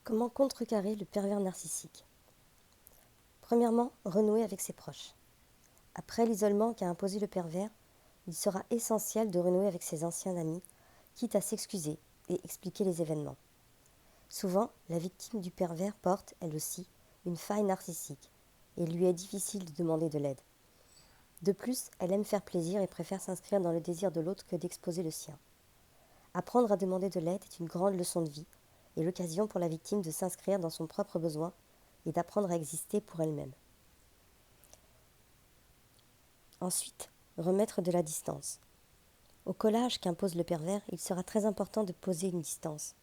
Comment contrecarrer le pervers narcissique? Premièrement, renouer avec ses proches. Après l'isolement qu'a imposé le pervers, il sera essentiel de renouer avec ses anciens amis, quitte à s'excuser et expliquer les événements. Souvent, la victime du pervers porte, elle aussi, une faille narcissique, et il lui est difficile de demander de l'aide. De plus, elle aime faire plaisir et préfère s'inscrire dans le désir de l'autre que d'exposer le sien. Apprendre à demander de l'aide est une grande leçon de vie, et l'occasion pour la victime de s'inscrire dans son propre besoin et d'apprendre à exister pour elle-même. Ensuite, remettre de la distance. Au collage qu'impose le pervers, il sera très important de poser une distance.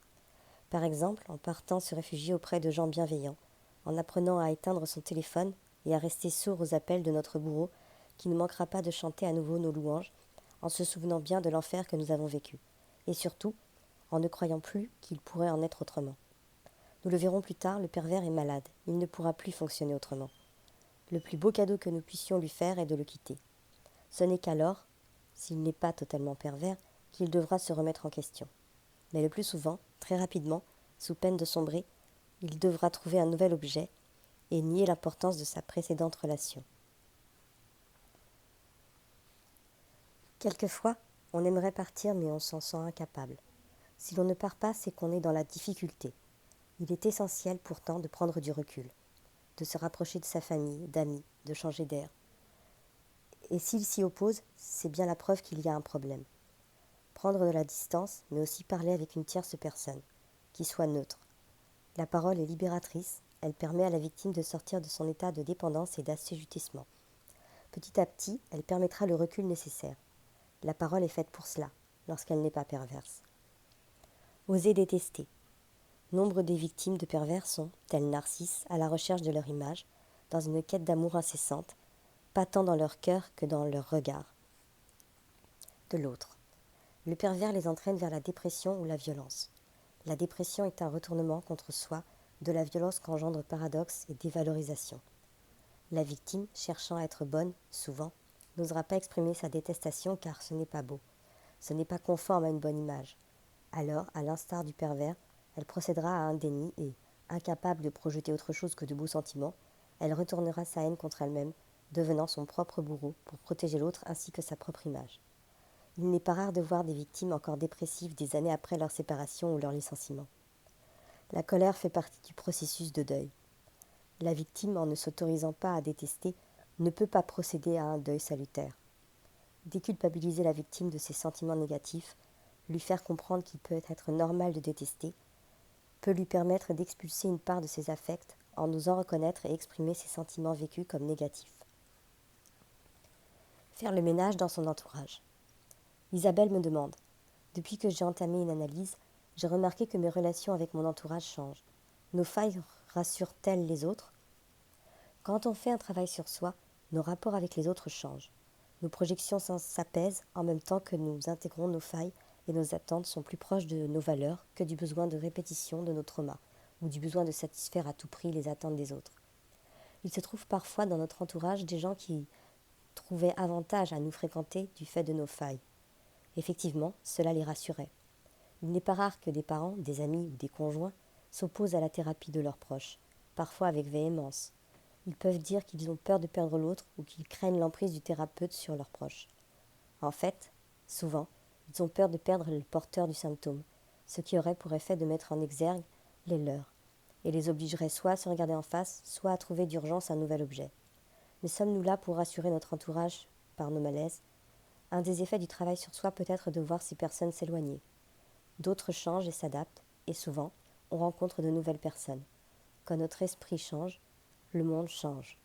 Par exemple, en partant se réfugier auprès de gens bienveillants, en apprenant à éteindre son téléphone et à rester sourd aux appels de notre bourreau qui ne manquera pas de chanter à nouveau nos louanges, en se souvenant bien de l'enfer que nous avons vécu, et surtout, en ne croyant plus qu'il pourrait en être autrement. Nous le verrons plus tard, le pervers est malade, il ne pourra plus fonctionner autrement. Le plus beau cadeau que nous puissions lui faire est de le quitter. Ce n'est qu'alors, s'il n'est pas totalement pervers, qu'il devra se remettre en question. Mais le plus souvent, très rapidement, sous peine de sombrer, il devra trouver un nouvel objet et nier l'importance de sa précédente relation. Quelquefois, on aimerait partir mais on s'en sent incapable. Si l'on ne part pas, c'est qu'on est dans la difficulté. Il est essentiel pourtant de prendre du recul, de se rapprocher de sa famille, d'amis, de changer d'air. Et s'il s'y oppose, c'est bien la preuve qu'il y a un problème. Prendre de la distance, mais aussi parler avec une tierce personne, qui soit neutre. La parole est libératrice, elle permet à la victime de sortir de son état de dépendance et d'assujettissement. Petit à petit, elle permettra le recul nécessaire. La parole est faite pour cela, lorsqu'elle n'est pas perverse. Oser détester. Nombre des victimes de pervers sont, tels Narcisse, à la recherche de leur image, dans une quête d'amour incessante, pas tant dans leur cœur que dans leur regard de l'autre. Le pervers les entraîne vers la dépression ou la violence. La dépression est un retournement contre soi de la violence qu'engendre paradoxe et dévalorisation. La victime, cherchant à être bonne, souvent, n'osera pas exprimer sa détestation car ce n'est pas beau, ce n'est pas conforme à une bonne image. Alors, à l'instar du pervers, elle procédera à un déni et, incapable de projeter autre chose que de beaux sentiments, elle retournera sa haine contre elle-même, devenant son propre bourreau pour protéger l'autre ainsi que sa propre image. Il n'est pas rare de voir des victimes encore dépressives des années après leur séparation ou leur licenciement. La colère fait partie du processus de deuil. La victime, en ne s'autorisant pas à détester, ne peut pas procéder à un deuil salutaire. Déculpabiliser la victime de ses sentiments négatifs, lui faire comprendre qu'il peut être normal de détester, peut lui permettre d'expulser une part de ses affects en osant reconnaître et exprimer ses sentiments vécus comme négatifs. Faire le ménage dans son entourage. Isabelle me demande: depuis que j'ai entamé une analyse, j'ai remarqué que mes relations avec mon entourage changent. Nos failles rassurent-elles les autres? Quand on fait un travail sur soi, nos rapports avec les autres changent. Nos projections s'apaisent en même temps que nous intégrons nos failles et nos attentes sont plus proches de nos valeurs que du besoin de répétition de nos traumas ou du besoin de satisfaire à tout prix les attentes des autres. Il se trouve parfois dans notre entourage des gens qui trouvaient avantage à nous fréquenter du fait de nos failles. Effectivement, cela les rassurait. Il n'est pas rare que des parents, des amis ou des conjoints s'opposent à la thérapie de leurs proches, parfois avec véhémence. Ils peuvent dire qu'ils ont peur de perdre l'autre ou qu'ils craignent l'emprise du thérapeute sur leurs proches. En fait, souvent, ils ont peur de perdre le porteur du symptôme, ce qui aurait pour effet de mettre en exergue les leurs, et les obligerait soit à se regarder en face, soit à trouver d'urgence un nouvel objet. Mais sommes-nous là pour rassurer notre entourage par nos malaises? Un des effets du travail sur soi peut être de voir ces personnes s'éloigner. D'autres changent et s'adaptent, et souvent, on rencontre de nouvelles personnes. Quand notre esprit change, le monde change.